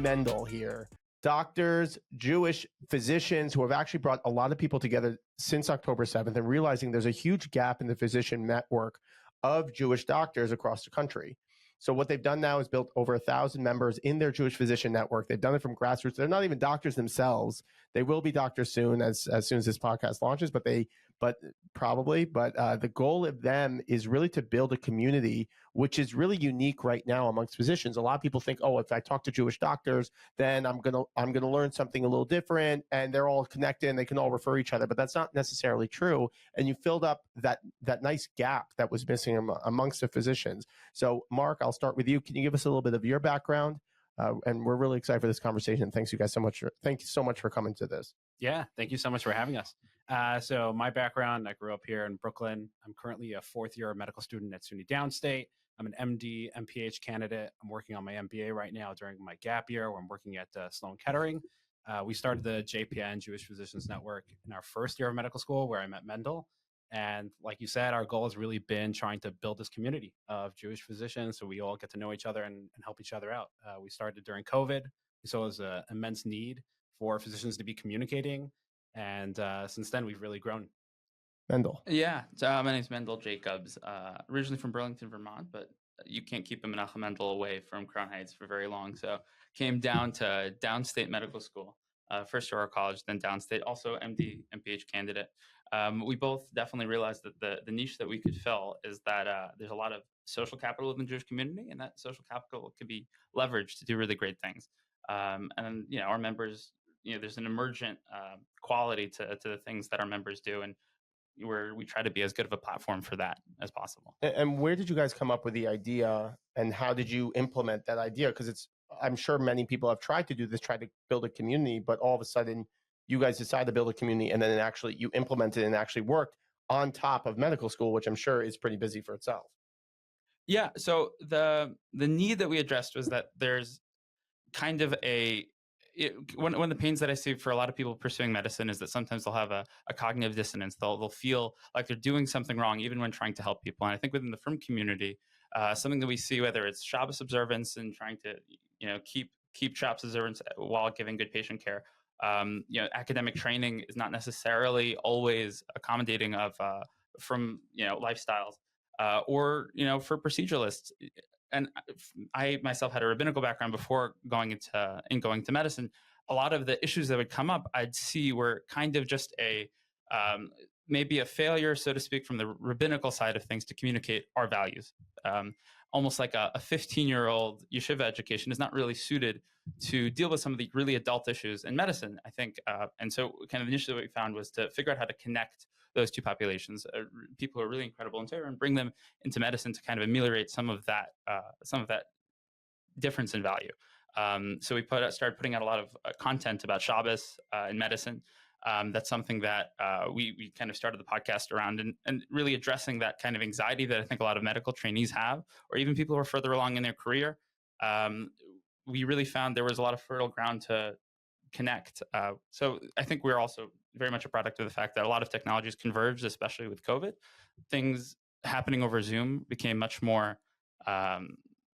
Mendel here. Doctors, Jewish physicians who have actually brought a lot of people together since October 7th and realizing there's a huge gap in the physician network of Jewish doctors across the country. So what they've done now is built over 1,000 members in their Jewish physician network. They've done it from grassroots. They're not even doctors themselves. They will be doctors soon, as soon as this podcast launches, but the goal of them is really to build a community, which is really unique right now amongst physicians. A lot of people think, oh, if I talk to Jewish doctors, then I'm gonna learn something a little different, and they're all connected and they can all refer each other. But that's not necessarily true. And you filled up that nice gap that was missing amongst the physicians. So, Mark, I'll start with you. Can you give us a little bit of your background? And we're really excited for this conversation. Thank you so much for coming to this. Yeah, thank you so much for having us. So my background, I grew up here in Brooklyn. I'm currently a fourth year medical student at SUNY Downstate. I'm an MD, MPH candidate. I'm working on my MBA right now during my gap year where I'm working at Sloan Kettering. We started the JPN, Jewish Physicians Network, in our first year of medical school where I met Mendel. And like you said, our goal has really been trying to build this community of Jewish physicians so we all get to know each other and help each other out. We started during COVID. We saw there's an immense need for physicians to be communicating. And since then, we've really grown. Mendel. Yeah, so my name's Mendel Jacobs, originally from Burlington, Vermont, but you can't keep a Menachem Mendel away from Crown Heights for very long. So came down to Downstate Medical School, first year of college, then Downstate, also MD, MPH candidate. We both definitely realized that the niche that we could fill is that there's a lot of social capital in the Jewish community, and that social capital could be leveraged to do really great things. And our members, there's an emergent quality to the things that our members do, and we try to be as good of a platform for that as possible. And where did you guys come up with the idea, and how did you implement that idea? Because I'm sure many people have tried to do this, tried to build a community, but all of a sudden you guys decided to build a community, and then you implemented and actually worked on top of medical school, which I'm sure is pretty busy for itself. Yeah. So the need that we addressed was that there's kind of one of the pains that I see for a lot of people pursuing medicine is that sometimes they'll have a cognitive dissonance. They'll feel like they're doing something wrong, even when trying to help people. And I think within the frum community, something that we see, whether it's Shabbos observance and trying to, keep Shabbos observance while giving good patient care, academic training is not necessarily always accommodating of from lifestyles or for proceduralists. And I myself had a rabbinical background before going to medicine. A lot of the issues that would come up, I'd see were kind of just maybe a failure, so to speak, from the rabbinical side of things to communicate our values. Almost like a 15-year-old yeshiva education is not really suited to deal with some of the really adult issues in medicine, I think. And so kind of initially what we found was to figure out how to connect those two populations, people who are really incredible in Torah, and bring them into medicine to kind of ameliorate some of that difference in value. So we started putting out a lot of content about Shabbos in medicine. That's something that we kind of started the podcast around, and really addressing that kind of anxiety that I think a lot of medical trainees have, or even people who are further along in their career. We really found there was a lot of fertile ground to connect. So I think we're also very much a product of the fact that a lot of technologies converged, especially with COVID. Things happening over Zoom became much more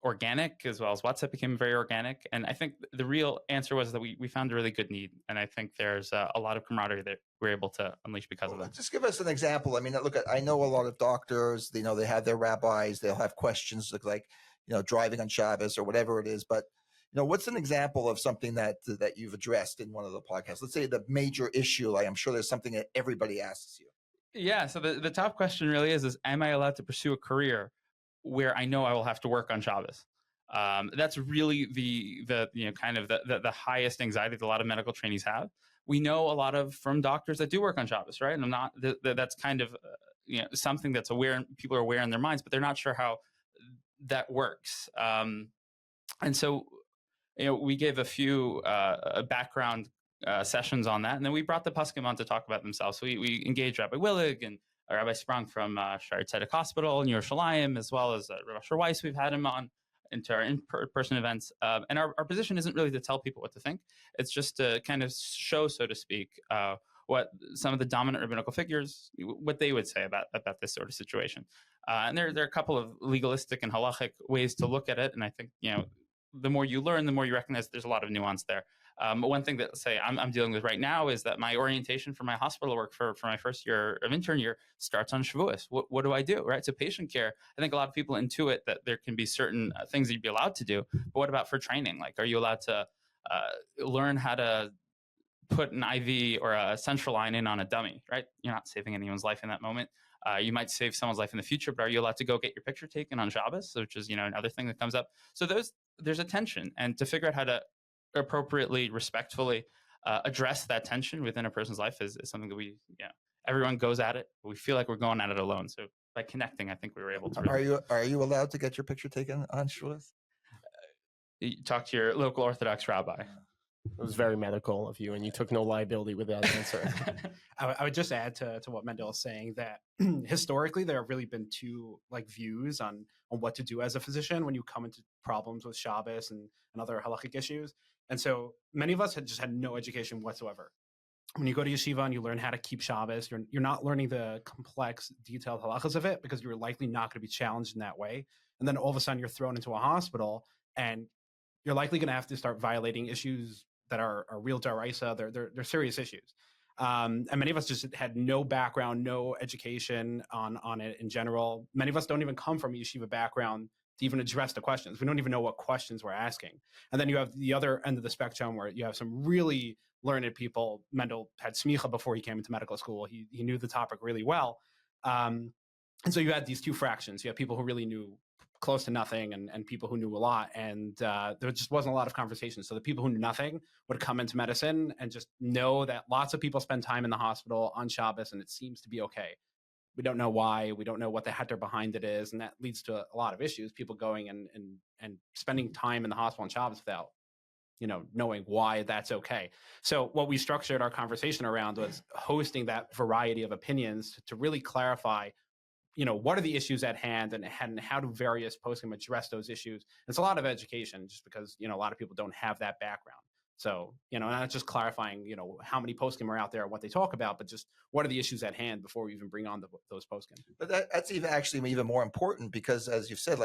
organic, as well as WhatsApp became very organic. And I think the real answer was that we found a really good need. And I think there's a lot of camaraderie that we're able to unleash because of that. Just give us an example. I mean, look, I know a lot of doctors, they have their rabbis, they'll have questions like, driving on Shabbos or whatever it is. But, what's an example of something that you've addressed in one of the podcasts? Let's say the major issue. I'm sure there's something that everybody asks you. Yeah. So the top question really is am I allowed to pursue a career where I know I will have to work on Shabbos? That's really the highest anxiety that a lot of medical trainees have. We know a lot from doctors that do work on Shabbos, right? And that's kind of something that's people are aware in their minds, but they're not sure how that works. And so we gave a few background sessions on that, and then we brought the Paskim on to talk about themselves. So we engaged Rabbi Willig and Rabbi Sprung from Shari Tzedek Hospital in Yerushalayim, as well as Rabbi Asher Weiss. We've had him on into our in-person events. And our position isn't really to tell people what to think. It's just to kind of show, so to speak, what some of the dominant rabbinical figures, what they would say about this sort of situation. And there are a couple of legalistic and halachic ways to look at it. And I think, the more you learn, the more you recognize there's a lot of nuance there. One thing that, say, I'm dealing with right now is that my orientation for my hospital work for my first year of intern year starts on Shavuos. What do I do, right? So patient care, I think a lot of people intuit that there can be certain things that you'd be allowed to do, but what about for training? Like, are you allowed to learn how to put an IV or a central line in on a dummy, right? You're not saving anyone's life in that moment. You might save someone's life in the future, but are you allowed to go get your picture taken on Shabbos, which is, another thing that comes up. So there's a tension, and to figure out how to appropriately, respectfully address that tension within a person's life is something that everyone goes at it. But we feel like we're going at it alone. So by connecting, I think we were able to. Are you allowed to get your picture taken on Shavuos? You talk to your local Orthodox rabbi. It was very medical of you, and you took no liability with that answer. I would just add to what Mendel is saying that historically there have really been two views on what to do as a physician when you come into problems with Shabbos and other halachic issues. And so many of us had just had no education whatsoever. When you go to yeshiva and you learn how to keep Shabbos, you're not learning the complex, detailed halachas of it because you're likely not going to be challenged in that way. And then all of a sudden you're thrown into a hospital and you're likely going to have to start violating issues that are real daraisa. They're serious issues. And many of us just had no background, no education on it in general. Many of us don't even come from a yeshiva background to even address the questions. We don't even know what questions we're asking. And then you have the other end of the spectrum where you have some really learned people. Mendel had smicha before he came into medical school. He knew the topic really well. And so you had these two fractions. You have people who really knew close to nothing and people who knew a lot. And there just wasn't a lot of conversation. So the people who knew nothing would come into medicine and just know that lots of people spend time in the hospital on Shabbos and it seems to be okay. We don't know why. We don't know what the heter behind it is. And that leads to a lot of issues. People going and spending time in the hospital on Shabbos without, knowing why that's okay. So what we structured our conversation around was hosting that variety of opinions to really clarify what are the issues at hand and how do various poskim address those issues? It's a lot of education just because, a lot of people don't have that background. So, not just clarifying, how many poskim are out there and what they talk about, but just what are the issues at hand before we even bring on those poskim. But that's even more important because, as you've said,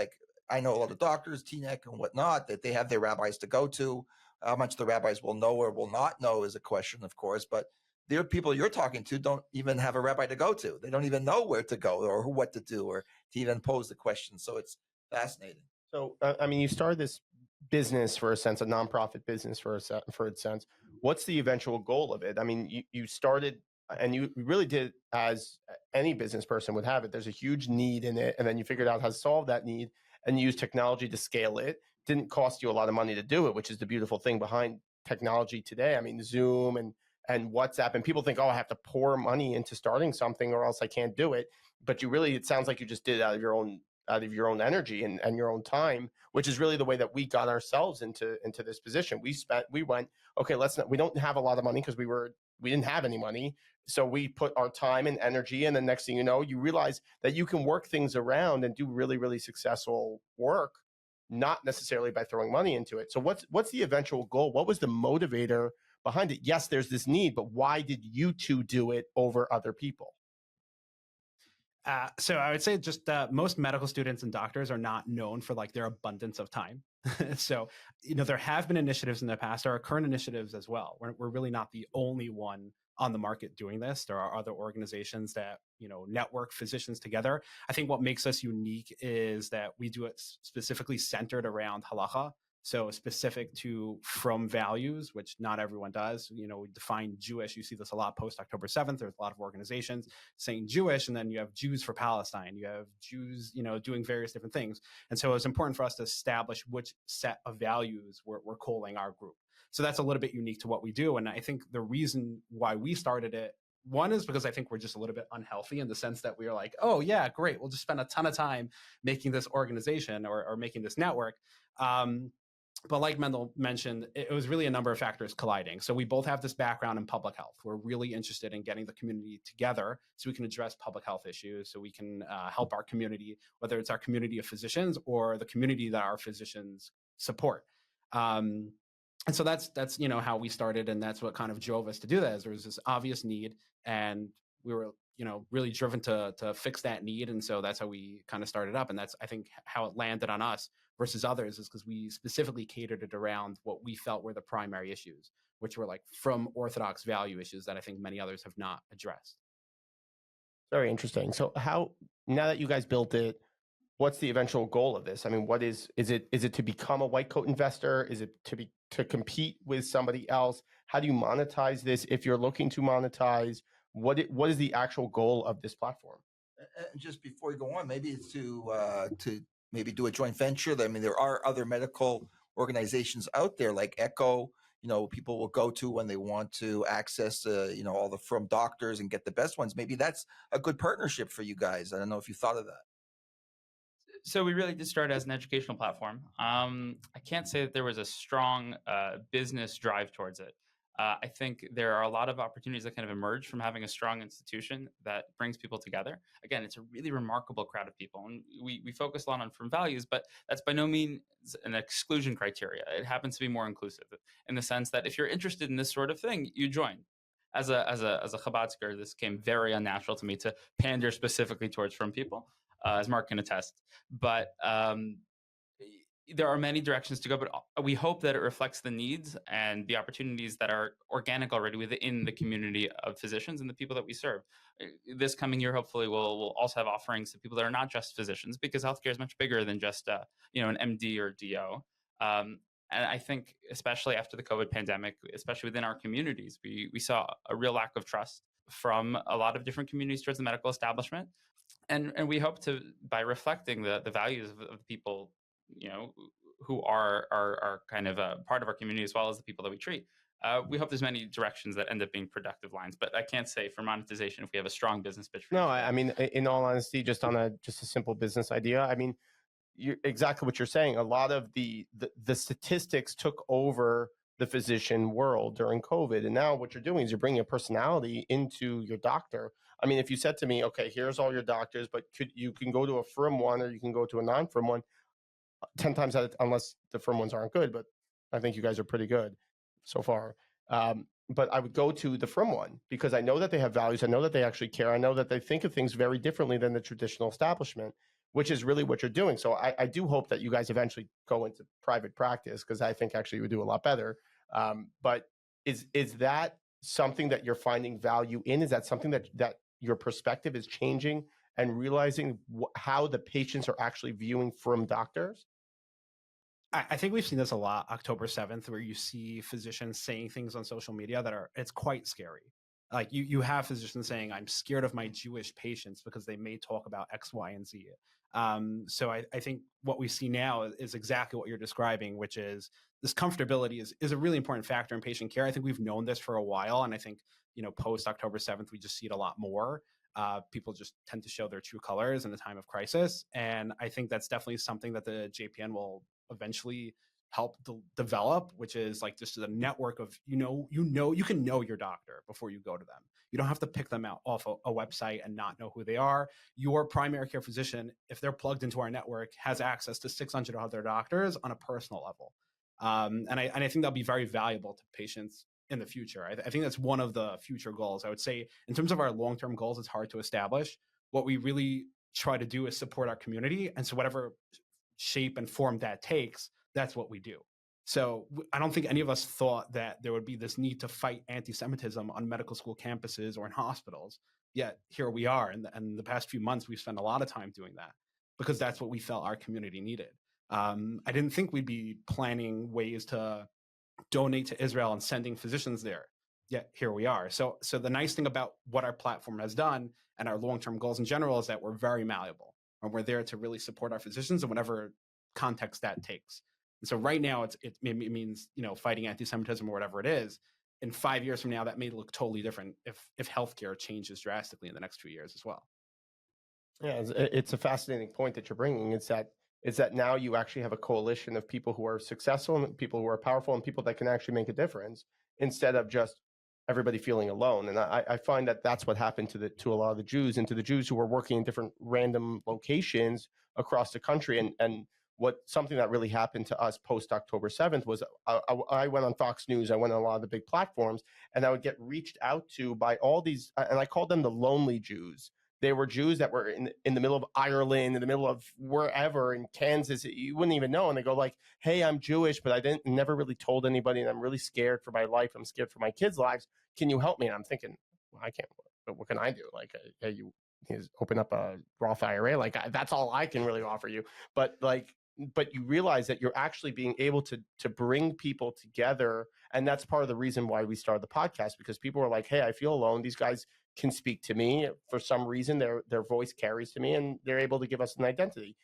I know a lot of doctors, TNEC and whatnot, that they have their rabbis to go to. How much the rabbis will know or will not know is a question, of course, but there are people you're talking to don't even have a rabbi to go to. They don't even know where to go or what to do or to even pose the question. So it's fascinating. So, you started this business for a sense, a nonprofit business for a sense. What's the eventual goal of it? You started and you really did, as any business person would have it. There's a huge need in it. And then you figured out how to solve that need and use technology to scale it. Didn't cost you a lot of money to do it, which is the beautiful thing behind technology today. Zoom and WhatsApp, and people think, I have to pour money into starting something or else I can't do it. But it sounds like you just did it out of your own energy and your own time, which is really the way that we got ourselves into this position. We went, okay, we don't have a lot of money because we didn't have any money. So we put our time and energy, and the next thing you know, you realize that you can work things around and do really, really successful work, not necessarily by throwing money into it. So what's the eventual goal? What was the motivator behind it? Yes, there's this need, but why did you two do it over other people? So I would say just most medical students and doctors are not known for their abundance of time. So, there have been initiatives in the past. There are current initiatives as well. We're really not the only one on the market doing this. There are other organizations that, network physicians together. I think what makes us unique is that we do it specifically centered around halacha. So specific to from values, which not everyone does. We define Jewish. You see this a lot post October 7th. There's a lot of organizations saying Jewish, and then you have Jews for Palestine. You have Jews, doing various different things. And so it's important for us to establish which set of values we're calling our group. So that's a little bit unique to what we do. And I think the reason why we started it, one is because I think we're just a little bit unhealthy in the sense that we are like, oh yeah, great. We'll just spend a ton of time making this organization or making this network. But like Mendel mentioned, it was really a number of factors colliding. So we both have this background in public health. We're really interested in getting the community together so we can address public health issues, so we can help our community, whether it's our community of physicians or the community that our physicians support. And so that's how we started, and that's what kind of drove us to do that. Is there was this obvious need, and we were really driven to fix that need. And so that's how we kind of started up. And that's, I think, how it landed on us versus others, is because we specifically catered it around what we felt were the primary issues, which were like from Orthodox value issues that I think many others have not addressed. Very interesting. So now that you guys built it, what's the eventual goal of this? I mean, is it to become a white coat investor? Is it to compete with somebody else? How do you monetize this? If you're looking to monetize, what is the actual goal of this platform? And just before you go on, maybe it's to maybe do a joint venture. I mean, there are other medical organizations out there like Echo, people will go to when they want to access, all the from doctors and get the best ones. Maybe that's a good partnership for you guys. I don't know if you thought of that. So we really did start as an educational platform. I can't say that there was a strong business drive towards it. I think there are a lot of opportunities that kind of emerge from having a strong institution that brings people together. Again, it's a really remarkable crowd of people. And we focus a lot on firm values, but that's by no means an exclusion criteria. It happens to be more inclusive in the sense that if you're interested in this sort of thing, you join. As a Chabadsker, this came very unnatural to me to pander specifically towards firm people, as Mark can attest. But there are many directions to go, but we hope that it reflects the needs and the opportunities that are organic already within the community of physicians and the people that we serve. This coming year, hopefully, we'll also have offerings to people that are not just physicians, because healthcare is much bigger than just an MD or DO. And I think, especially after the COVID pandemic, especially within our communities, we saw a real lack of trust from a lot of different communities towards the medical establishment. And we hope to, by reflecting the values of the people, who are kind of a part of our community, as well as the people that we treat. We hope there's many directions that end up being productive lines, but I can't say for monetization if we have a strong business pitch. No, I mean, in all honesty, just on a simple business idea, I mean, you're exactly what you're saying. A lot of the statistics took over the physician world during COVID, and now what you're doing is you're bringing a personality into your doctor. I mean, if you said to me, okay, here's all your doctors, but you can go to a firm one or you can go to a non-firm one, 10 times out of, unless the firm ones aren't good, but I think you guys are pretty good so far. But I would go to the firm one because I know that they have values. I know that they actually care. I know that they think of things very differently than the traditional establishment, which is really what you're doing. So I do hope that you guys eventually go into private practice, because I think actually you would do a lot better. But is that something that you're finding value in? Is that something that your perspective is changing and realizing how the patients are actually viewing firm doctors? I think we've seen this a lot, October 7th, where you see physicians saying things on social media it's quite scary. Like you have physicians saying, I'm scared of my Jewish patients because they may talk about X, Y, and Z. So I think what we see now is exactly what you're describing, which is this comfortability is a really important factor in patient care. I think we've known this for a while. And I think, post October 7th, we just see it a lot more. People just tend to show their true colors in a time of crisis. And I think that's definitely something that the JPN will eventually help develop, which is like just a network of, you can know your doctor before you go to them. You don't have to pick them out off a website and not know who they are. Your primary care physician, if they're plugged into our network, has access to 600 other doctors on a personal level. And I think that'll be very valuable to patients in the future. I think that's one of the future goals. I would say in terms of our long-term goals, it's hard to establish. What we really try to do is support our community. And so whatever shape and form that takes, that's what we do. So I don't think any of us thought that there would be this need to fight anti-Semitism on medical school campuses or in hospitals. Yet here we are. And the past few months, we've spent a lot of time doing that because that's what we felt our community needed. I didn't think we'd be planning ways to donate to Israel and sending physicians there. Yet here we are. So the nice thing about what our platform has done and our long-term goals in general is that we're very malleable and we're there to really support our physicians in whatever context that takes. And so right now it means, fighting anti-Semitism or whatever it is. In 5 years from now, that may look totally different if healthcare changes drastically in the next 2 years as well. Yeah, it's a fascinating point that you're bringing. It's that now you actually have a coalition of people who are successful and people who are powerful and people that can actually make a difference instead of just everybody feeling alone. And I find that that's what happened to a lot of the Jews and to the Jews who were working in different random locations across the country. And something that really happened to us post October 7th was I went on Fox News, I went on a lot of the big platforms, and I would get reached out to by all these, and I called them the lonely Jews. They were Jews that were in the middle of Ireland, in the middle of wherever, in Kansas, you wouldn't even know. And they go like, hey, I'm Jewish, but I never really told anybody, and I'm really scared for my life. I'm scared for my kids' lives. Can you help me? And I'm thinking, well, I can't, but what can I do? Like, hey, you open up a Roth IRA. Like, that's all I can really offer you. But you realize that you're actually being able to bring people together. And that's part of the reason why we started the podcast, because people were like, hey, I feel alone. These guys can speak to me for some reason. Their voice carries to me, and they're able to give us an identity.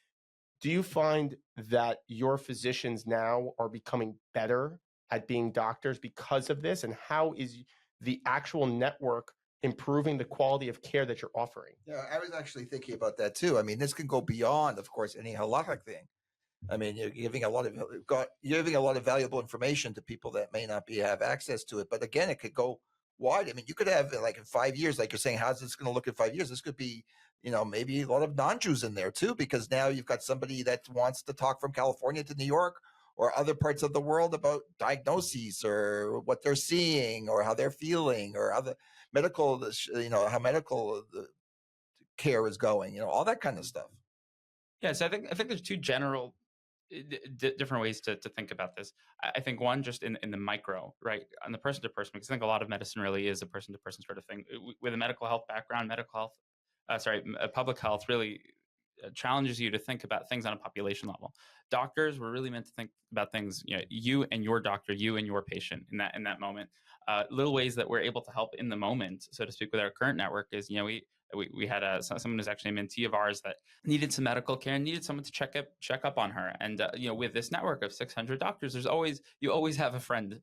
Do you find that your physicians now are becoming better at being doctors because of this? And how is the actual network improving the quality of care that you're offering? Yeah, I was actually thinking about that too. I mean, this can go beyond, of course, any halachic thing. I mean, you're giving a lot of valuable information to people that may not have access to it. But again, it could go wide. I mean, you could have, like, in 5 years, like you're saying, how's this going to look in 5 years? This could be, maybe a lot of non-Jews in there too, because now you've got somebody that wants to talk from California to New York or other parts of the world about diagnoses or what they're seeing or how they're feeling or how the medical, how medical care is going, all that kind of stuff. Yeah, so I think there's two general different ways to think about this. I think one, just in the micro, right, on the person to person, because I think a lot of medicine really is a person to person sort of thing. With a medical health background, public health really challenges you to think about things on a population level. Doctors were really meant to think about things, you and your doctor, you and your patient in that moment. Little ways that we're able to help in the moment, so to speak, with our current network is, we had someone who's actually a mentee of ours that needed some medical care and needed someone to check up on her. And with this network of 600 doctors, you always have a friend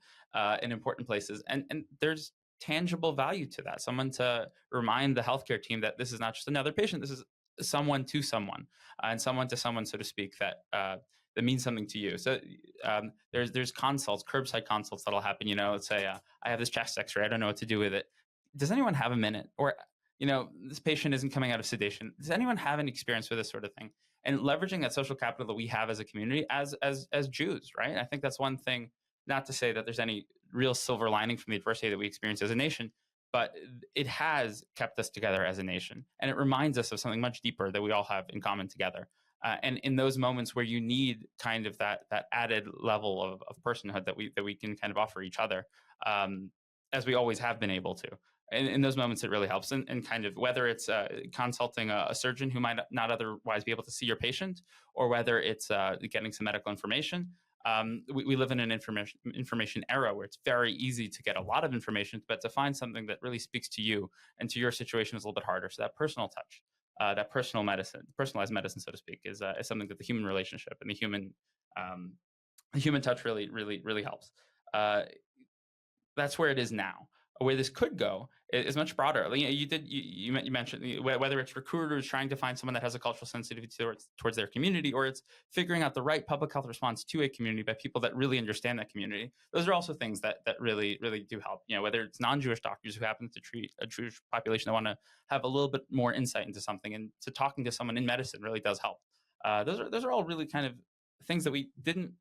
in important places, and there's tangible value to that. Someone to remind the healthcare team that this is not just another patient. This is someone to someone, and someone to someone, so to speak, that means something to you. So there's consults, curbside consults that'll happen. Let's say I have this chest X-ray. I don't know what to do with it. Does anyone have a minute? Or this patient isn't coming out of sedation. Does anyone have any experience with this sort of thing? And leveraging that social capital that we have as a community, as Jews, right? I think that's one thing. Not to say that there's any real silver lining from the adversity that we experience as a nation, but it has kept us together as a nation, and it reminds us of something much deeper that we all have in common together. And in those moments where you need kind of that added level of personhood that we can kind of offer each other, as we always have been able to. In those moments, it really helps. And kind of whether it's consulting a surgeon who might not otherwise be able to see your patient, or whether it's getting some medical information. We live in an information era where it's very easy to get a lot of information, but to find something that really speaks to you and to your situation is a little bit harder. So that personal touch, that personalized medicine, so to speak, is something that the human relationship and the human touch really, really, really helps. That's where it is now. Where this could go is much broader. You mentioned whether it's recruiters trying to find someone that has a cultural sensitivity towards their community, or it's figuring out the right public health response to a community by people that really understand that community. Those are also things that really, really do help. Whether it's non-Jewish doctors who happen to treat a Jewish population that want to have a little bit more insight into something, and to talking to someone in medicine really does help. Those are all really kind of things that we didn't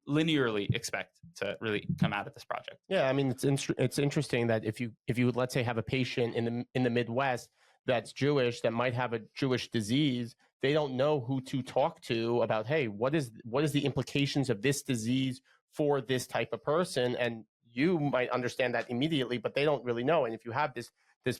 linearly expect to really come out of this project. Yeah, I mean, it's interesting that if you let's say have a patient in the Midwest that's Jewish that might have a Jewish disease, they don't know who to talk to about, hey, what is the implications of this disease for this type of person, and you might understand that immediately, but they don't really know. And if you have this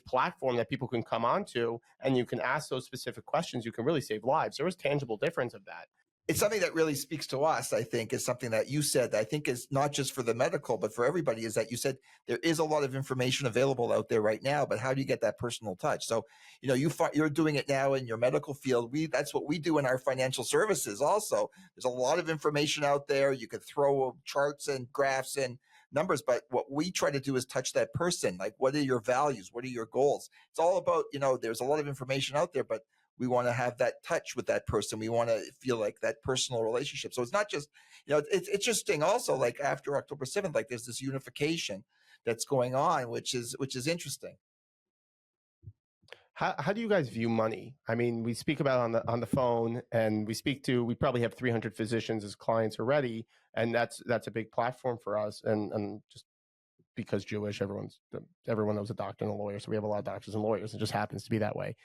platform that people can come onto and you can ask those specific questions, you can really save lives. There was tangible difference of that. It's something that really speaks to us, I think, is something that you said that I think is not just for the medical, but for everybody, is that you said there is a lot of information available out there right now, but how do you get that personal touch? So, you're doing it now in your medical field. That's what we do in our financial services also. There's a lot of information out there. You could throw charts and graphs and numbers, but what we try to do is touch that person. Like, what are your values? What are your goals? It's all about, there's a lot of information out there, but we want to have that touch with that person. We want to feel like that personal relationship. So it's not just, it's interesting also, like after October 7th, like there's this unification that's going on, which is interesting. How do you guys view money? I mean, we speak about on the phone, and we probably have 300 physicians as clients already, and that's a big platform for us. And just because Jewish, everyone knows a doctor and a lawyer, so we have a lot of doctors and lawyers. It just happens to be that way,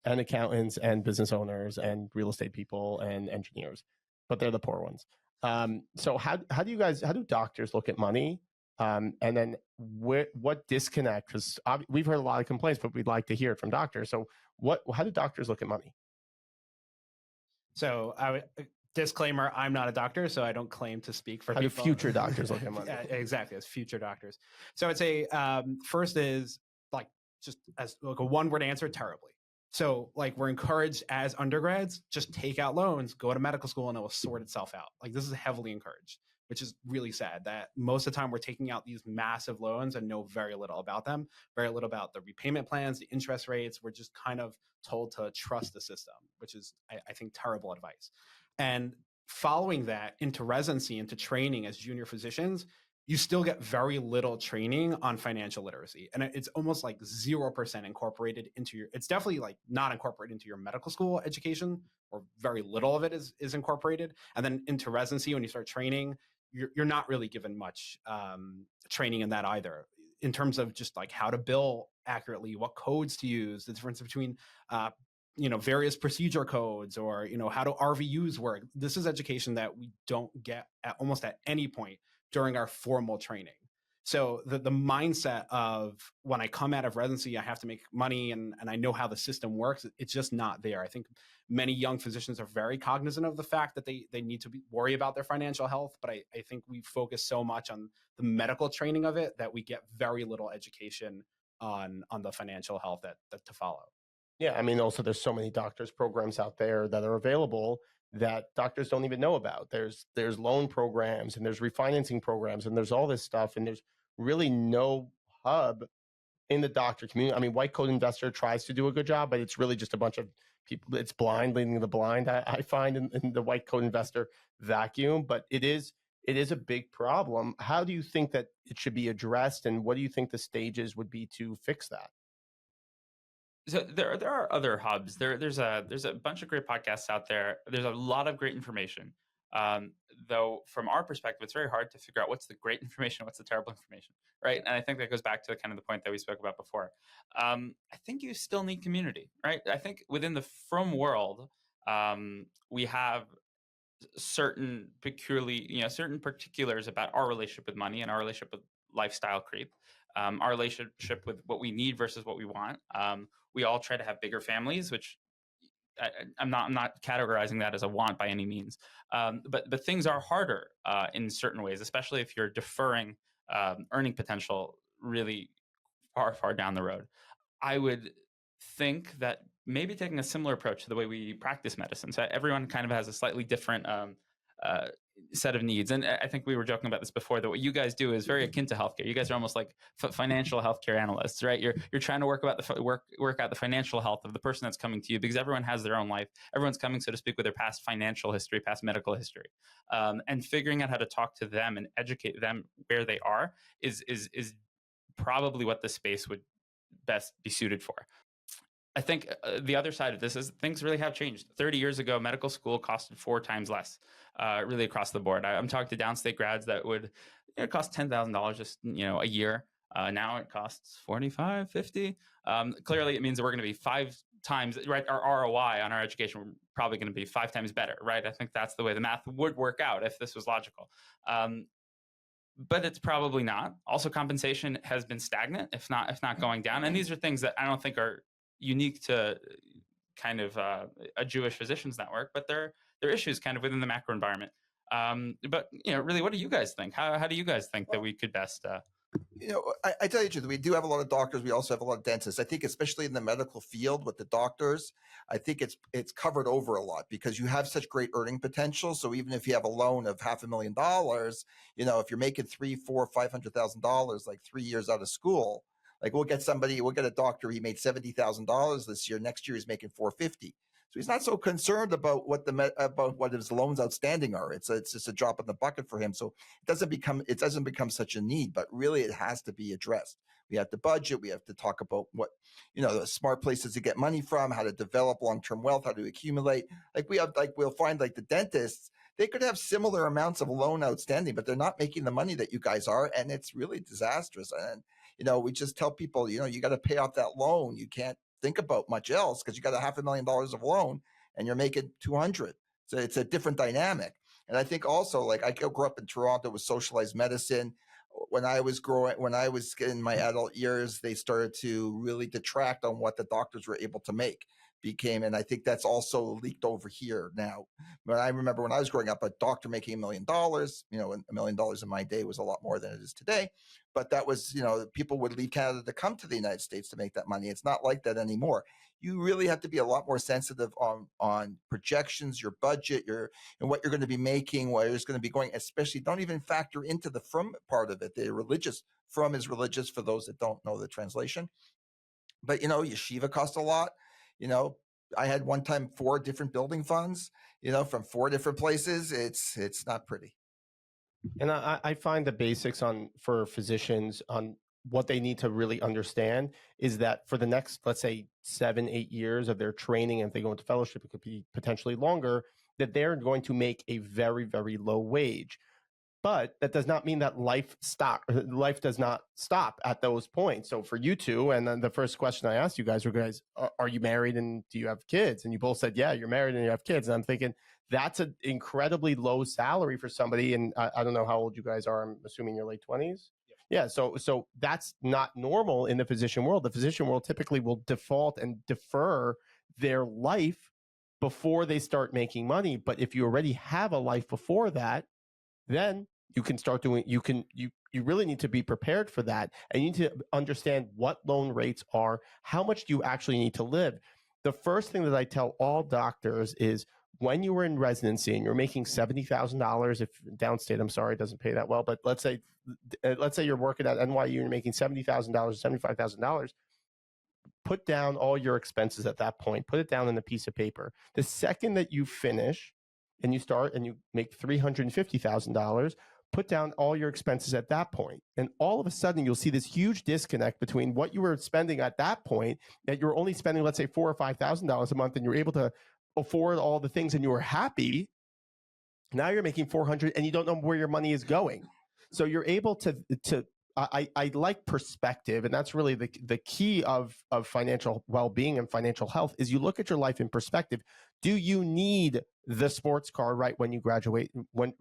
and accountants and business owners and real estate people and engineers, but they're the poor ones. So how do doctors look at money? And then what disconnect? Because we've heard a lot of complaints, but we'd like to hear it from doctors. So how do doctors look at money? So disclaimer, I'm not a doctor, so I don't claim to speak for how people. Do future doctors look at money? Yeah, exactly, as future doctors. So I'd say first is like just as like a one-word answer, terribly. So like we're encouraged as undergrads, just take out loans, go to medical school, and it will sort itself out. Like this is heavily encouraged, which is really sad that most of the time we're taking out these massive loans and know very little about them, very little about the repayment plans, the interest rates. We're just kind of told to trust the system, which is, I think, terrible advice. And following that into residency, into training as junior physicians, you still get very little training on financial literacy. And it's almost like 0% incorporated into it's definitely like not incorporated into your medical school education, or very little of it is incorporated. And then into residency, when you start training, you're not really given much training in that either, in terms of just like how to bill accurately, what codes to use, the difference between various procedure codes, or how do RVUs work. This is education that we don't get at almost at any point during our formal training. So the mindset of when I come out of residency, I have to make money and I know how the system works, it's just not there. I think many young physicians are very cognizant of the fact that they need to worry about their financial health, but I think we focus so much on the medical training of it that we get very little education on the financial health that to follow. Yeah, I mean, also there's so many doctors programs out there that are available that doctors don't even know about. There's loan programs, and there's refinancing programs, and there's all this stuff, and there's really no hub in the doctor community. I mean, White Coat Investor tries to do a good job, but it's really just a bunch of people. It's blind leading the blind, I find, in the White Coat Investor vacuum. But it is a big problem. How do you think that it should be addressed, and what do you think the stages would be to fix that? So there are other hubs. There's a bunch of great podcasts out there. There's a lot of great information. Though from our perspective, it's very hard to figure out what's the great information, what's the terrible information, right? And I think that goes back to kind of the point that we spoke about before. I think you still need community, right? I think within the frum world, we have certain particulars about our relationship with money and our relationship with lifestyle creep, our relationship with what we need versus what we want. We all try to have bigger families, which I'm not categorizing that as a want by any means. But things are harder in certain ways, especially if you're deferring earning potential really far down the road. I would think that maybe taking a similar approach to the way we practice medicine. So everyone kind of has a slightly different set of needs. And I think we were joking about this before, that what you guys do is very akin to healthcare. You guys are almost like financial healthcare analysts, right? You're trying to work out the financial health of the person that's coming to you, because everyone has their own life. Everyone's coming, so to speak, with their past financial history, past medical history, and figuring out how to talk to them and educate them where they are is probably what the space would best be suited for. I think the other side of this is things really have changed. 30 years ago, medical school costed 4 times less, really across the board. I'm talking to downstate grads that would cost $10,000 just a year. Now it costs $45, $50. Clearly, it means that we're going to be 5 times, right? Our ROI on our education, we're probably going to be 5 times better, right? I think that's the way the math would work out if this was logical. But it's probably not. Also, compensation has been stagnant, if not going down. And these are things that I don't think are unique to kind of a Jewish physicians network, but they're issues kind of within the macro environment. But really, what do you guys think? How do you guys think that we could best? I tell you the truth, we do have a lot of doctors. We also have a lot of dentists. I think, especially in the medical field with the doctors, I think it's covered over a lot because you have such great earning potential. So even if you have a loan of $500,000, if you're making $300,000, $400,000, $500,000, like 3 years out of school, Like we'll get a doctor, he made $70,000 this year. Next year he's making $450,000. So he's not so concerned about what his loans outstanding are. It's just a drop in the bucket for him. So it doesn't become such a need, but really it has to be addressed. We have to budget. We have to talk about what, the smart places to get money from, how to develop long-term wealth, how to accumulate. We'll find the dentists, they could have similar amounts of loan outstanding, but they're not making the money that you guys are. And it's really disastrous. And, we just tell people, you got to pay off that loan. You can't think about much else because you got $500,000 of loan and you're making 200. So it's a different dynamic. And I think also, I grew up in Toronto with socialized medicine. When I was in my adult years, they started to really detract on what the doctors were able to make. And I think that's also leaked over here now. But I remember when I was growing up, a doctor making $1 million, $1 million in my day was a lot more than it is today. But that was, people would leave Canada to come to the United States to make that money. It's not like that anymore. You really have to be a lot more sensitive on projections, your budget, and what you're going to be making, where it's going to be going, especially don't even factor into the from part of it. The religious from is religious for those that don't know the translation. But, yeshiva costs a lot. I had one time 4 different building funds, from 4 different places. It's not pretty. And I find the basics for physicians on what they need to really understand is that for the next, let's say 7-8 years of their training, and if they go into fellowship, it could be potentially longer, that they're going to make a very, very low wage. But that does not mean that life does not stop at those points. So for you two, and then the first question I asked you guys were, are you married and do you have kids? And you both said, yeah, you're married and you have kids. And I'm thinking that's an incredibly low salary for somebody. And I don't know how old you guys are. I'm assuming you're late 20s. Yeah. So that's not normal in the physician world. The physician world typically will default and defer their life before they start making money. But if you already have a life before that, then you can start doing, you really need to be prepared for that. And you need to understand what loan rates are, how much do you actually need to live. The first thing that I tell all doctors is when you were in residency and you're making $70,000, if downstate, I'm sorry, it doesn't pay that well, but let's say you're working at NYU and you're making $70,000, $75,000, put down all your expenses at that point, put it down on a piece of paper. The second that you finish and you start and you make $350,000, put down all your expenses at that point. And all of a sudden, you'll see this huge disconnect between what you were spending at that point, that you're only spending, let's say, $4,000 or $5,000 a month, and you're able to afford all the things and you were happy. Now you're making $400 and you don't know where your money is going. So you're able to I like perspective, and that's really the key of financial well-being and financial health is you look at your life in perspective. Do you need the sports car right when you graduate, when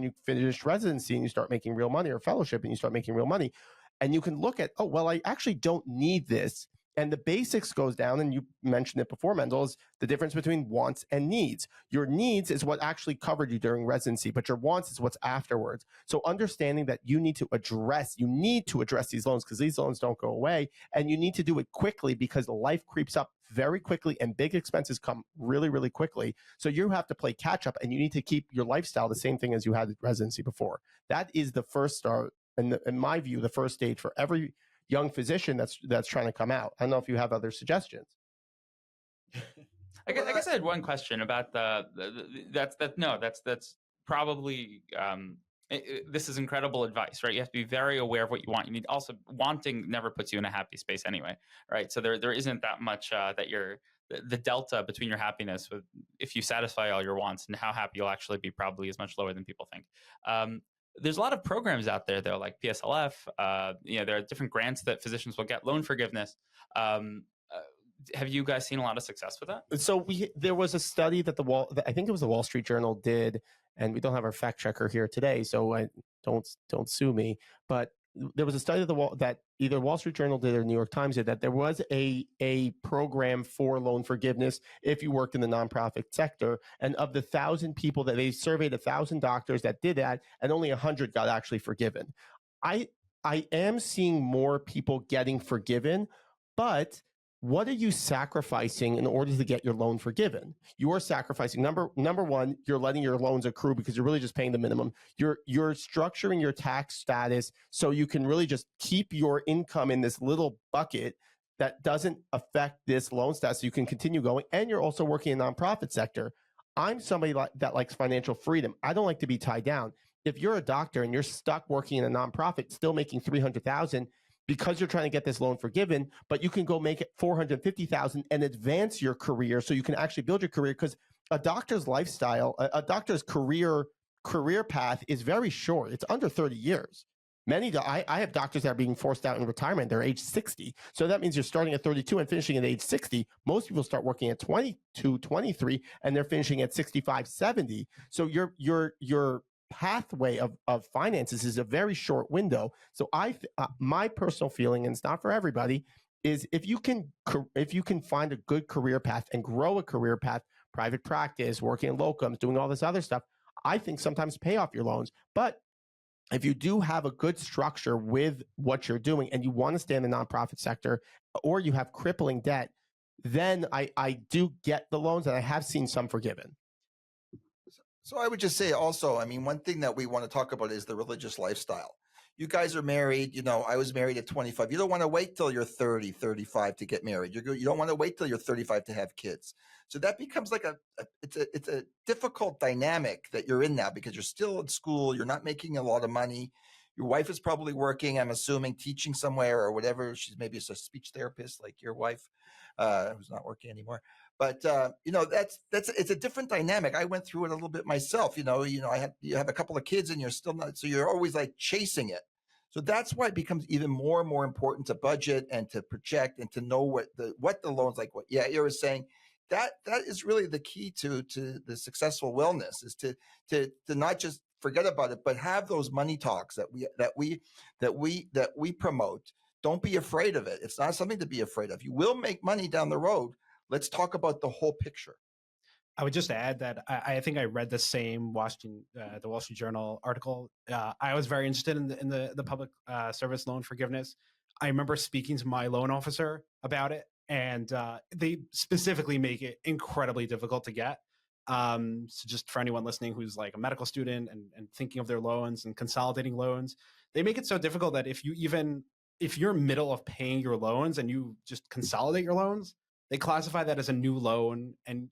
you finish residency and you start making real money, or fellowship and you start making real money? And you can look at, oh, well, I actually don't need this. And the basics goes down, and you mentioned it before, Mendel, is the difference between wants and needs. Your needs is what actually covered you during residency, but your wants is what's afterwards. So understanding that you need to address these loans, because these loans don't go away, and you need to do it quickly because life creeps up very quickly and big expenses come really, really quickly. So you have to play catch up, and you need to keep your lifestyle the same thing as you had at residency before. That is the first start, and in my view, the first stage for every young physician that's trying to come out. I don't know if you have other suggestions. I guess I had one question about that's probably this is incredible advice, right? You have to be very aware of what you want. You need also, wanting never puts you in a happy space anyway, right? So there isn't that much that the delta between your happiness with, if you satisfy all your wants, and how happy you'll actually be, probably is much lower than people think. There's a lot of programs out there, though, like PSLF. There are different grants that physicians will get, loan forgiveness. Have you guys seen a lot of success with that? So there was a study that I think it was the Wall Street Journal did, and we don't have our fact checker here today, so don't sue me. But there was a study that either Wall Street Journal did or New York Times did, that there was a program for loan forgiveness if you worked in the nonprofit sector. And of the 1,000 people that they surveyed, 1,000 doctors that did that, and only 100 got actually forgiven. I am seeing more people getting forgiven, but what are you sacrificing in order to get your loan forgiven? You are sacrificing number one, you're letting your loans accrue because you're really just paying the minimum. You're structuring your tax status so you can really just keep your income in this little bucket that doesn't affect this loan status, so you can continue going. And you're also working in the nonprofit sector. I'm somebody that likes financial freedom. I don't like to be tied down. If you're a doctor and you're stuck working in a nonprofit, still making $300,000 because you're trying to get this loan forgiven, but you can go make it $450,000 and advance your career so you can actually build your career. Because a doctor's lifestyle, a doctor's career path is very short. It's under 30 years. I have doctors that are being forced out in retirement. They're age 60. So that means you're starting at 32 and finishing at age 60. Most people start working at 22, 23, and they're finishing at 65, 70. So your pathway of finances is a very short window. So my personal feeling, and it's not for everybody, is if you can find a good career path and grow a career path, private practice, working in locums, doing all this other stuff, I think sometimes pay off your loans. But if you do have a good structure with what you're doing and you want to stay in the nonprofit sector, or you have crippling debt, then I do get the loans, and I have seen some forgiven. So I would just say also, I mean, one thing that we want to talk about is the religious lifestyle. You guys are married, I was married at 25. You don't want to wait till you're 30, 35 to get married. You don't want to wait till you're 35 to have kids. So that becomes like it's a difficult dynamic that you're in now, because you're still in school. You're not making a lot of money. Your wife is probably working, I'm assuming, teaching somewhere or whatever. She's maybe a speech therapist like your wife, who's not working anymore. But it's a different dynamic. I went through it a little bit myself. You have a couple of kids and you're still not, so you're always like chasing it. So that's why it becomes even more and more important to budget and to project and to know what the loans, like what Yair is saying. That is really the key to the successful wellness, is to not just forget about it, but have those money talks that we promote. Don't be afraid of it. It's not something to be afraid of. You will make money down the road. Let's talk about the whole picture. I would just add that I think I read the same the Wall Street Journal article. I was very interested in the public service loan forgiveness. I remember speaking to my loan officer about it, and they specifically make it incredibly difficult to get. So just for anyone listening who's like a medical student and thinking of their loans and consolidating loans, they make it so difficult that if you're middle of paying your loans and you just consolidate your loans, they classify that as a new loan, and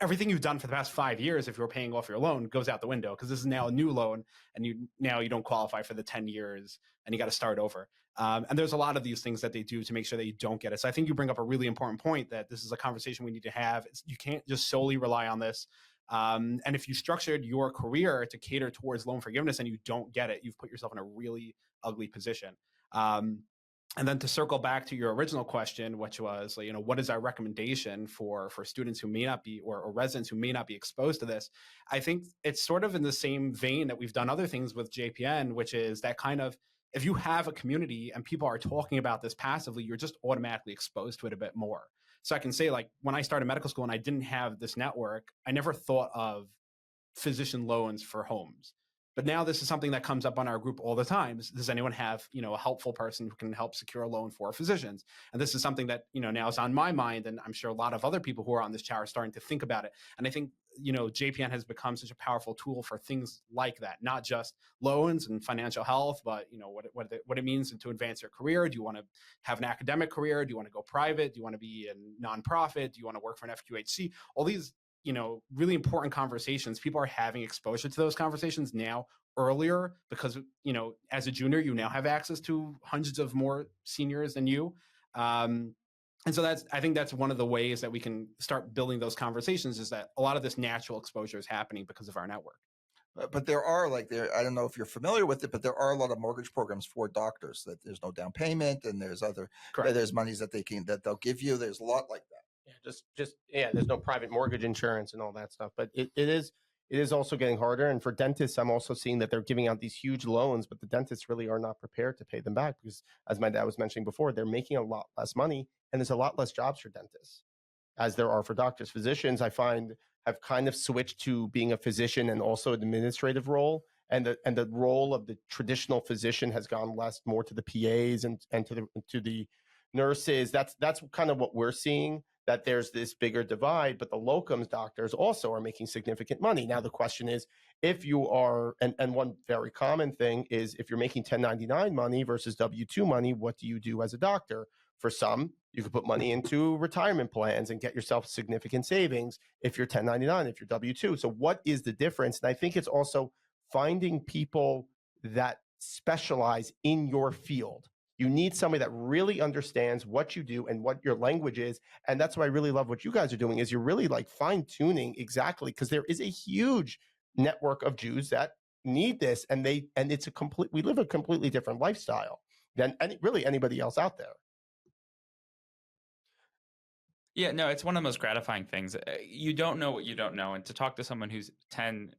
everything you've done for the past 5 years, if you're paying off your loan, goes out the window, because this is now a new loan, and you don't qualify for the 10 years, and you got to start over. And there's a lot of these things that they do to make sure that you don't get it. So I think you bring up a really important point, that this is a conversation we need to have. You can't just solely rely on this. And if you structured your career to cater towards loan forgiveness and you don't get it, you've put yourself in a really ugly position. And then to circle back to your original question, which was, what is our recommendation for students who may not be, or residents who may not be exposed to this? I think it's sort of in the same vein that we've done other things with JPN, which is that kind of, if you have a community and people are talking about this passively, you're just automatically exposed to it a bit more. So I can say, like, when I started medical school and I didn't have this network, I never thought of physician loans for homes. But now this is something that comes up on our group all the time. Does anyone have, a helpful person who can help secure a loan for physicians? And this is something that, now is on my mind. And I'm sure a lot of other people who are on this chat are starting to think about it. And I think, JPN has become such a powerful tool for things like that, not just loans and financial health, but, what it means to advance your career. Do you want to have an academic career? Do you want to go private? Do you want to be a nonprofit? Do you want to work for an FQHC? All these really important conversations. People are having exposure to those conversations now earlier because, as a junior, you now have access to hundreds of more seniors than you. And so I think that's one of the ways that we can start building those conversations, is that a lot of this natural exposure is happening because of our network. But there are I don't know if you're familiar with it, but there are a lot of mortgage programs for doctors that there's no down payment, and there's there's monies that they'll give you. There's a lot like that. There's no private mortgage insurance and all that stuff, but it is also getting harder. And for dentists, I'm also seeing that they're giving out these huge loans, but the dentists really are not prepared to pay them back, because, as my dad was mentioning before, they're making a lot less money, and there's a lot less jobs for dentists as there are for doctors. Physicians, I find, have kind of switched to being a physician and also an administrative role, and the role of the traditional physician has gone more to the PAs and to the nurses. That's kind of what we're seeing, that there's this bigger divide, but the locums doctors also are making significant money. Now, the question is, if you are, and one very common thing is, if you're making 1099 money versus W-2 money, what do you do as a doctor? For some, you could put money into retirement plans and get yourself significant savings if you're 1099, if you're W-2. So what is the difference? And I think it's also finding people that specialize in your field. You need somebody that really understands what you do and what your language is. And that's why I really love what you guys are doing, is you're really like fine tuning exactly, because there is a huge network of Jews that need this, and it's we live a completely different lifestyle than really anybody else out there. Yeah, no, it's one of the most gratifying things. You don't know what you don't know. And to talk to someone who's 10,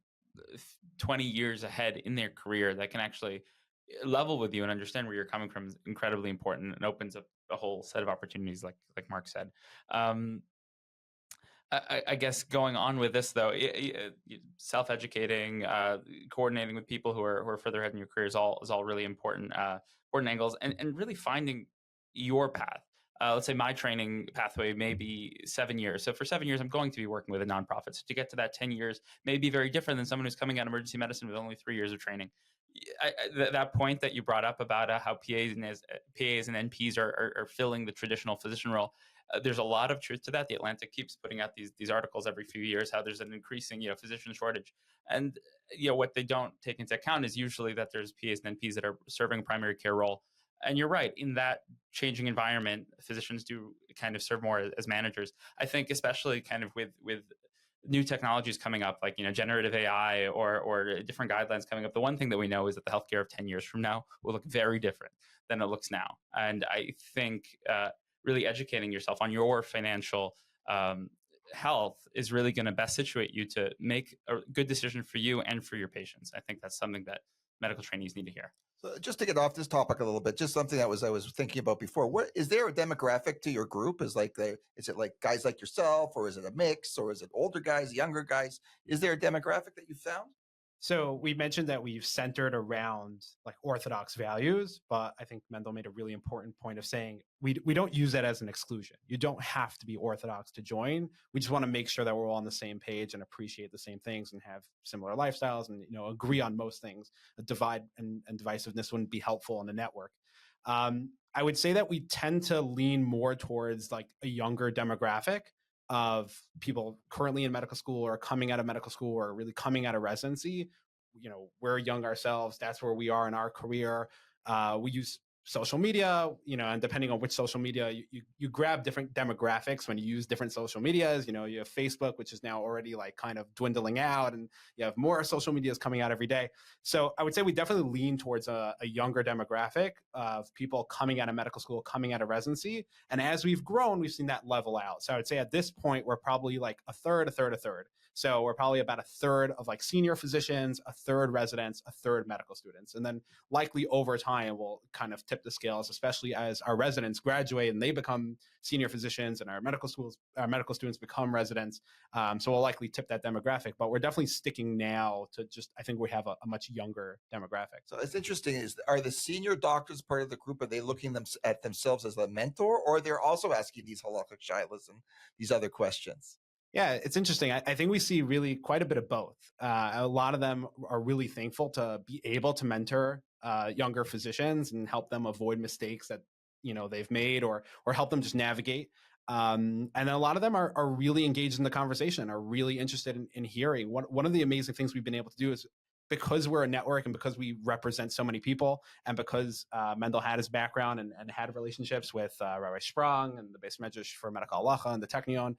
20 years ahead in their career that can actually level with you and understand where you're coming from is incredibly important, and opens up a whole set of opportunities, like Mark said. I guess going on with this, though, self-educating, coordinating with people who are further ahead in your career is all really important angles, and really finding your path. Let's say my training pathway may be 7 years. So for 7 years, I'm going to be working with a nonprofit. So to get to that 10 years may be very different than someone who's coming out of emergency medicine with only 3 years of training. That point that you brought up about how PAs and NPs are filling the traditional physician role, there's a lot of truth to that. The Atlantic keeps putting out these articles every few years, how there's an increasing physician shortage. And what they don't take into account is usually that there's PAs and NPs that are serving a primary care role. And you're right, in that changing environment, physicians do kind of serve more as managers. I think especially kind of with new technologies coming up, like generative AI or different guidelines coming up, the one thing that we know is that the healthcare of 10 years from now will look very different than it looks now. And I think really educating yourself on your financial health is really going to best situate you to make a good decision for you and for your patients. I think that's something that medical trainees need to hear. So just to get off this topic a little bit, just something that I was thinking about before. What is there a demographic to your group? Is it like guys like yourself, or is it a mix, or is it older guys, younger guys? Is there a demographic that you found? So we mentioned that we've centered around like Orthodox values, but I think Mendel made a really important point of saying we don't use that as an exclusion. You don't have to be Orthodox to join. We just want to make sure that we're all on the same page and appreciate the same things and have similar lifestyles and agree on most things. A divide and divisiveness wouldn't be helpful in the network. I would say that we tend to lean more towards like a younger demographic of people currently in medical school or coming out of medical school or really coming out of residency. We're young ourselves. That's where we are in our career. We use social media, and depending on which social media, you grab different demographics when you use different social medias. You have Facebook, which is now already like kind of dwindling out, and you have more social medias coming out every day. So I would say we definitely lean towards a younger demographic of people coming out of medical school, coming out of residency. And as we've grown, we've seen that level out. So I would say at this point, we're probably like a third. So we're probably about a third of like senior physicians, a third residents, a third medical students. And then likely over time, we'll kind of tip the scales, especially as our residents graduate and they become senior physicians and our medical students become residents. So we'll likely tip that demographic, but we're definitely sticking now to I think we have a much younger demographic. So it's interesting, are the senior doctors part of the group? Are they looking at themselves as a mentor, or they're also asking these halakhic shilas and these other questions? Yeah, it's interesting. I think we see really quite a bit of both. A lot of them are really thankful to be able to mentor younger physicians and help them avoid mistakes that they've made or help them just navigate. And then a lot of them are really engaged in the conversation, are really interested in hearing. One of the amazing things we've been able to do is, because we're a network and because we represent so many people, and because Mendel had his background and had relationships with Rabbi Sprung and the Beis Medrash for Medical Halacha and the Technion,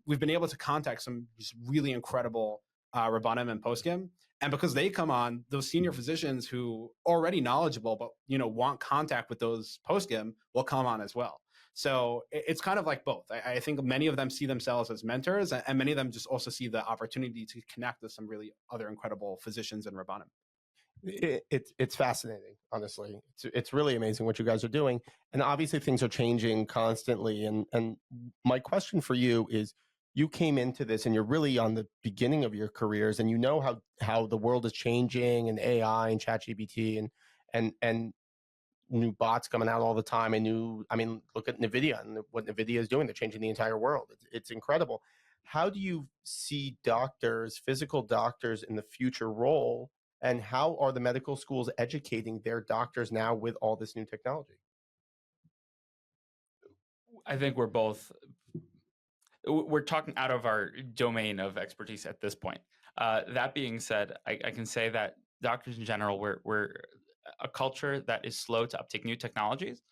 we've been able to contact some just really incredible Rabbanim and Poskim. And because they come on, those senior physicians who are already knowledgeable but want contact with those Poskim will come on as well. So it's kind of like both. I think many of them see themselves as mentors, and many of them just also see the opportunity to connect with some really other incredible physicians and Rabbanim. It's fascinating, honestly. It's really amazing what you guys are doing. And obviously things are changing constantly. And my question for you is, you came into this and you're really on the beginning of your careers, and how the world is changing, and AI and ChatGPT and new bots coming out all the time, and I mean, look at NVIDIA and what NVIDIA is doing. They're changing the entire world. It's incredible. How do you see doctors, physical doctors, in the future role, and how are the medical schools educating their doctors now with all this new technology? I think we're talking out of our domain of expertise at this point. That being said, I can say that doctors in general, we're a culture that is slow to uptake new technologies,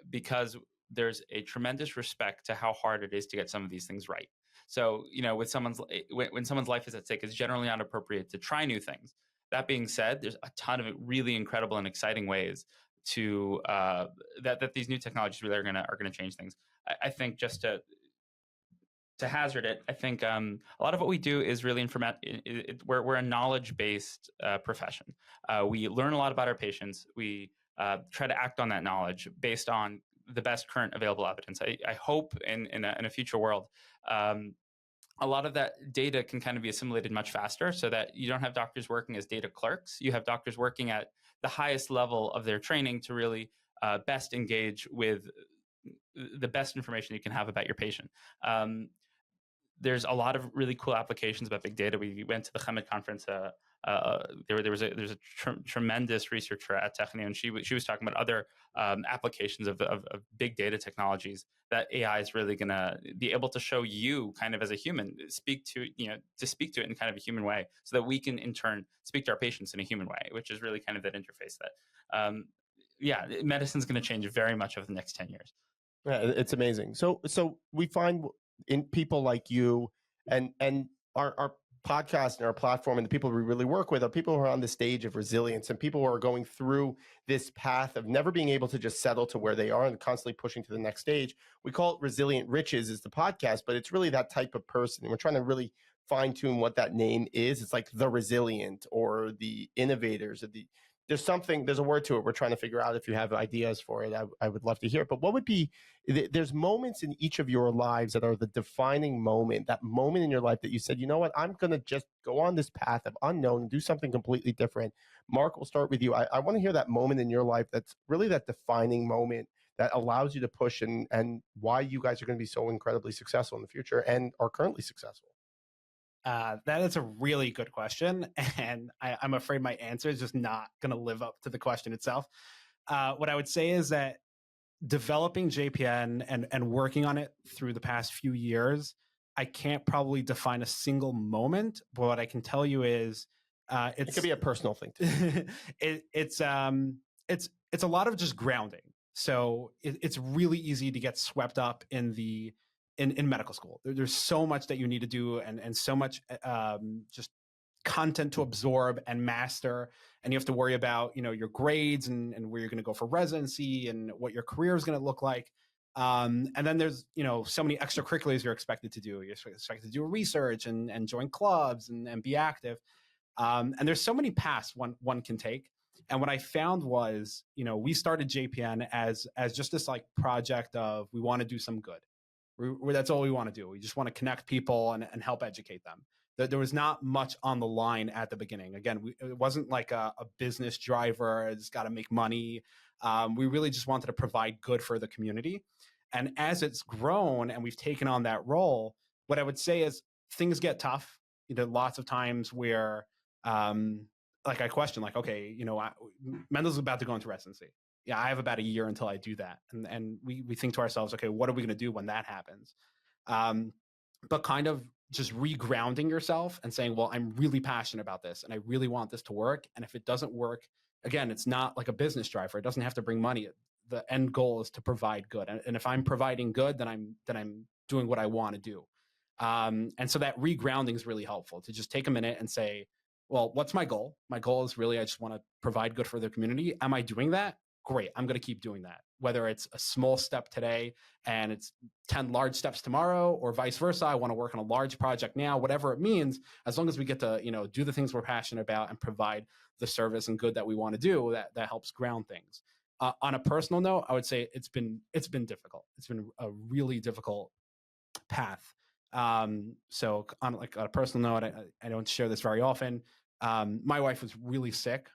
because there's a tremendous respect to how hard it is to get some of these things right. So, when someone's life is at stake, it's generally not appropriate to try new things. That being said, there's a ton of really incredible and exciting ways to that these new technologies really are gonna change things. I think just to hazard it, I think a lot of what we do is really we're a knowledge-based profession. We learn a lot about our patients. We try to act on that knowledge based on the best current available evidence. I hope in a future world, a lot of that data can kind of be assimilated much faster, so that you don't have doctors working as data clerks. You have doctors working at the highest level of their training to really best engage with the best information you can have about your patient. There's a lot of really cool applications about big data. We went to the Chemed conference. There's a tremendous researcher at Technion, and she was talking about other applications of big data technologies that AI is really going to be able to show you kind of as a human, speak to it in kind of a human way, so that we can in turn speak to our patients in a human way, which is really kind of that interface that, medicine's going to change very much over the next 10 years. Yeah, it's amazing. So we find in people like you and our podcast and our platform, and the people we really work with, are people who are on the stage of resilience, and people who are going through this path of never being able to just settle to where they are and constantly pushing to the next stage. We call it Resilient Riches is the podcast, but it's really that type of person. And we're trying to really fine tune what that name is. It's like the resilient or the innovators of the, there's a word to it. We're trying to figure out. If you have ideas for it, I would love to hear it. But what would be, there's moments in each of your lives that are the defining moment, that moment in your life that you said, you know what, I'm going to just go on this path of unknown and do something completely different. Mark, we'll start with you. I want to hear that moment in your life that's really that defining moment that allows you to push, and why you guys are going to be so incredibly successful in the future and are currently successful. That is a really good question, and I'm afraid my answer is just not going to live up to the question itself. What I would say is that developing JPN and working on it through the past few years, I can't probably define a single moment, but what I can tell you is it could be a personal thing too. It's a lot of just grounding. So it's really easy to get swept up in medical school. There's so much that you need to do, and so much just content to absorb and master, and you have to worry about your grades and where you're going to go for residency and what your career is going to look like. And then there's so many extracurriculars you're expected to do. You're expected to do research and join clubs and be active. And there's so many paths one can take. And what I found was, we started JPN as just this like project of, we want to do some good. That's all we want to do. We just want to connect people and help educate them. There was not much on the line at the beginning. Again, it wasn't like a business driver. It's got to make money. We really just wanted to provide good for the community. And as it's grown and we've taken on that role, what I would say is things get tough. Lots of times where, like I question, like, okay, Mendel's about to go into residency. Yeah, I have about a year until I do that. And we think to ourselves, okay, what are we going to do when that happens? But kind of just regrounding yourself and saying, well, I'm really passionate about this and I really want this to work. And if it doesn't work, again, it's not like a business driver. It doesn't have to bring money. The end goal is to provide good. And if I'm providing good, then I'm doing what I want to do. And so that regrounding is really helpful, to just take a minute and say, well, what's my goal? My goal is really, I just want to provide good for the community. Am I doing that? Great. I'm going to keep doing that. Whether it's a small step today and it's 10 large steps tomorrow, or vice versa. I want to work on a large project now, whatever it means, as long as we get to, do the things we're passionate about and provide the service and good that we want to do, that helps ground things. On a personal note, I would say it's been difficult. It's been a really difficult path. So on a personal note, I don't share this very often. My wife was really sick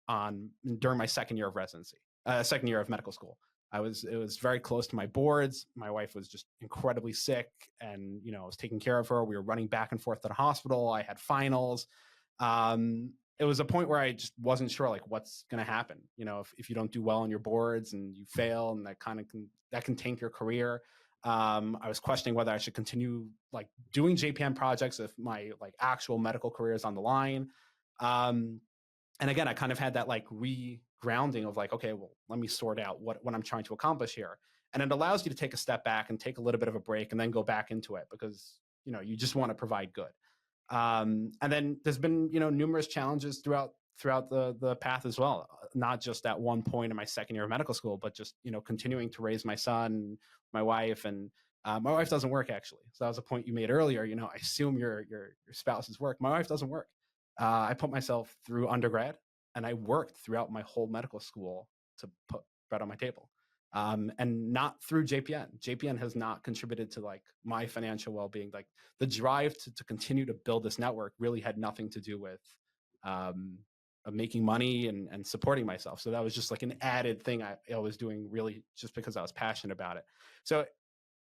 during my second year of residency. second year of medical school. It was very close to my boards. My wife was just incredibly sick, and I was taking care of her. We were running back and forth to the hospital. I had finals. It was a point where I just wasn't sure like what's going to happen. If you don't do well on your boards and you fail, and that can tank your career. I was questioning whether I should continue like doing JPM projects if my like actual medical career is on the line. And again, I kind of had that like grounding of like, okay, well, let me sort out what I'm trying to accomplish here. And it allows you to take a step back and take a little bit of a break and then go back into it because, you just want to provide good. And then there's been, numerous challenges throughout the path as well. Not just at one point in my second year of medical school, but just, continuing to raise my son, my wife, and my wife doesn't work actually. So that was a point you made earlier. I assume your spouse's work. My wife doesn't work. I put myself through undergrad and I worked throughout my whole medical school to put bread on my table. And not through JPN. JPN has not contributed to like my financial well-being. Like the drive to continue to build this network really had nothing to do with making money and supporting myself. So that was just like an added thing I was doing really just because I was passionate about it. So,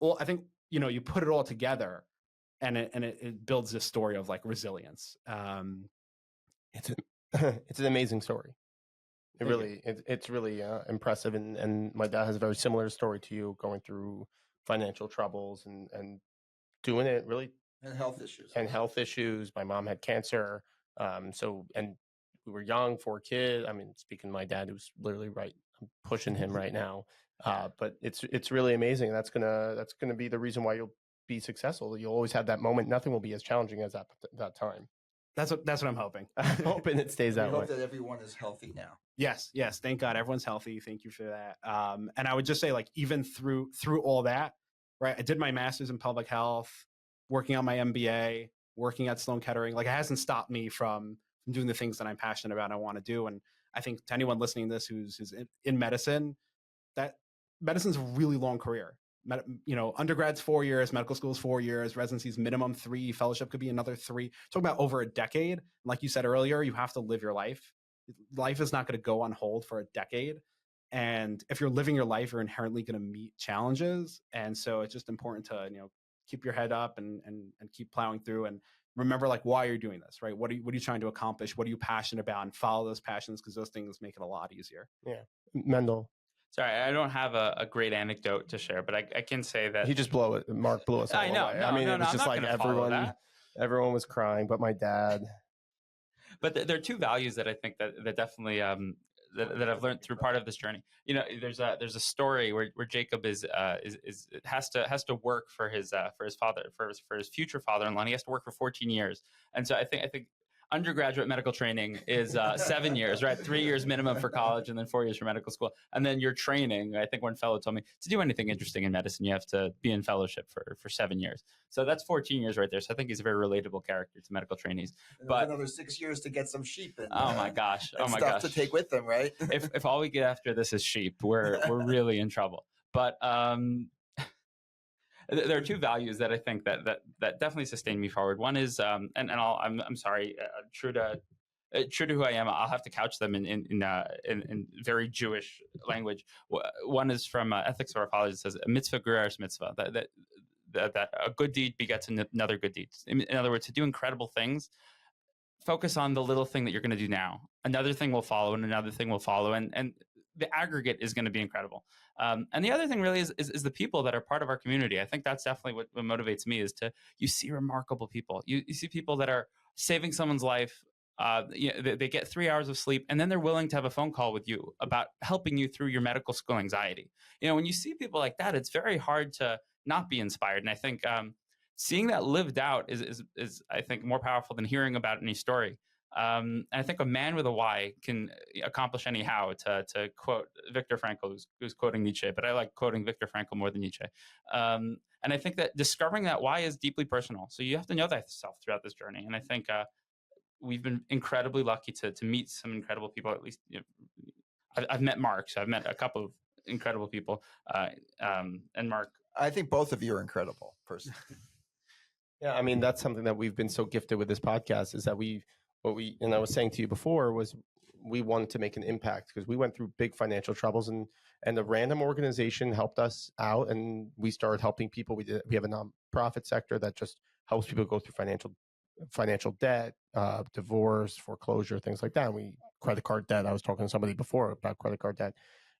well, I think, you put it all together and it builds this story of like resilience. It's an amazing story. It's really impressive. And my dad has a very similar story to you, going through financial troubles and doing it really. And health issues. My mom had cancer. And we were young, 4 kids. I mean, speaking of my dad, who's literally right, I'm pushing him right now. But it's really amazing. That's gonna be the reason why you'll be successful. You'll always have that moment. Nothing will be as challenging as that time. That's what I'm hoping. I'm hoping it stays that way. I hope that everyone is healthy now. Yes. Thank God everyone's healthy. Thank you for that. And I would just say, like, even through all that, right? I did my master's in public health, working on my MBA, working at Sloan Kettering. Like, it hasn't stopped me from doing the things that I'm passionate about and I want to do. And I think to anyone listening to this who's in medicine, that medicine's a really long career. Undergrad's 4 years, medical school is 4 years, residency's minimum 3, fellowship could be another 3. Talking about over a decade. Like you said earlier, you have to live your life. Life is not going to go on hold for a decade. And if you're living your life, you're inherently going to meet challenges. And so it's just important to, keep your head up and keep plowing through and remember like why you're doing this, right? What are you trying to accomplish? What are you passionate about? And follow those passions because those things make it a lot easier. Yeah. Mendel. Sorry, I don't have a great anecdote to share, but I can say that He just Mark blew us all I know. away. No, I mean, no, it was I'm just not like gonna follow everyone was crying, but my dad. But there are 2 values that I think that definitely that I've learned through part of this journey. There's a story where Jacob has to work for his father, for his future father-in-law. And he has to work for 14 years, and so I think undergraduate medical training is 7 years, right? 3 years minimum for college and then 4 years for medical school. And then your training, I think one fellow told me, to do anything interesting in medicine, you have to be in fellowship for 7 years. So that's 14 years right there. So I think he's a very relatable character to medical trainees. But another 6 years to get some sheep in. Oh my gosh. And stuff to take with them, right? if all we get after this is sheep, we're really in trouble. But there are 2 values that I think that definitely sustain me forward. One is, I'm sorry, true to who I am, I'll have to couch them in very Jewish language. One is from Ethics of Our College. It says, "Mitzvah gereres mitzvah," that a good deed begets another good deed. In other words, to do incredible things, focus on the little thing that you're going to do now. Another thing will follow, and another thing will follow, and the aggregate is going to be incredible. And the other thing really is the people that are part of our community. I think that's definitely what motivates me is you see remarkable people. You see people that are saving someone's life. They get 3 hours of sleep, and then they're willing to have a phone call with you about helping you through your medical school anxiety. When you see people like that, it's very hard to not be inspired. And I think seeing that lived out is I think more powerful than hearing about any story. And I think a man with a why can accomplish any how, to quote Viktor Frankl, who's quoting Nietzsche, but I like quoting Viktor Frankl more than Nietzsche. And I think that discovering that why is deeply personal. So you have to know thyself throughout this journey. And I think we've been incredibly lucky to meet some incredible people. At least I've met Mark, so I've met a couple of incredible people. And Mark, I think both of you are incredible personally. Yeah, I mean, that's something that we've been so gifted with this podcast is that we and I was saying to you before, was we wanted to make an impact because we went through big financial troubles, and a random organization helped us out, and we started helping people. We have a nonprofit sector that just helps people go through financial debt, divorce, foreclosure, things like that. And credit card debt. I was talking to somebody before about credit card debt,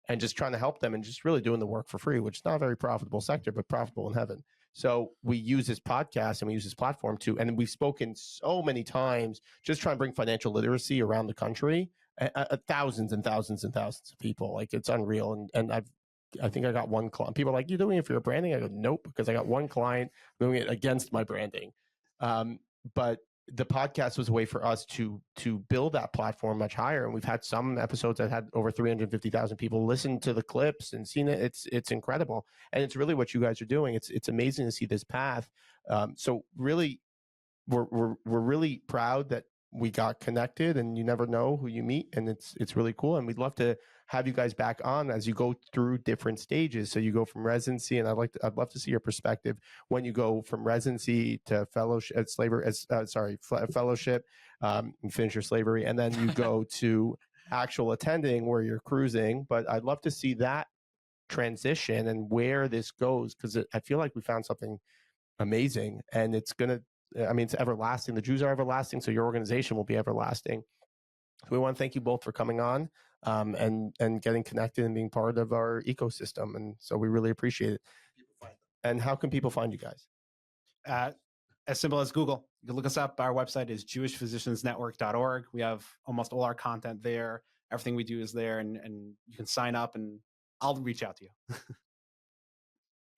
and just trying to help them and just really doing the work for free, which is not a very profitable sector, but profitable in heaven. So we use this podcast and we use this platform and we've spoken so many times, just trying to bring financial literacy around the country, thousands and thousands and thousands of people. Like, it's unreal. And I think I got one client. People are like, "You're doing it for your branding?" I go, "Nope," because I got one client doing it against my branding. But the podcast was a way for us to build that platform much higher. And we've had some episodes that had over 350,000 people listen to the clips and seen it. It's incredible. And it's really what you guys are doing. It's amazing to see this path. So really, we're really proud that we got connected, and you never know who you meet. And it's really cool. And we'd love to have you guys back on as you go through different stages. So you go from residency, and I'd love to see your perspective when you go from residency to fellowship, fellowship, you finish your slavery, and then you go to actual attending where you're cruising. But I'd love to see that transition and where this goes, because I feel like we found something amazing, and it's everlasting. The Jews are everlasting, so your organization will be everlasting. So we want to thank you both for coming on, and getting connected and being part of our ecosystem. And so we really appreciate it. And how can people find you guys? As simple as Google. You can look us up. Our website is jewishphysiciansnetwork.org. We have almost all our content there. Everything we do is there, and you can sign up, and I'll reach out to you.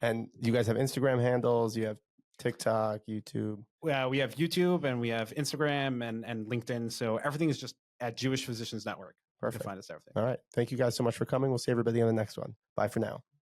And you guys have Instagram handles, you have TikTok, YouTube. We have YouTube, and we have Instagram and LinkedIn. So everything is just at Jewish Physicians Network. Perfect. You can find us everything. All right. Thank you guys so much for coming. We'll see everybody on the next one. Bye for now.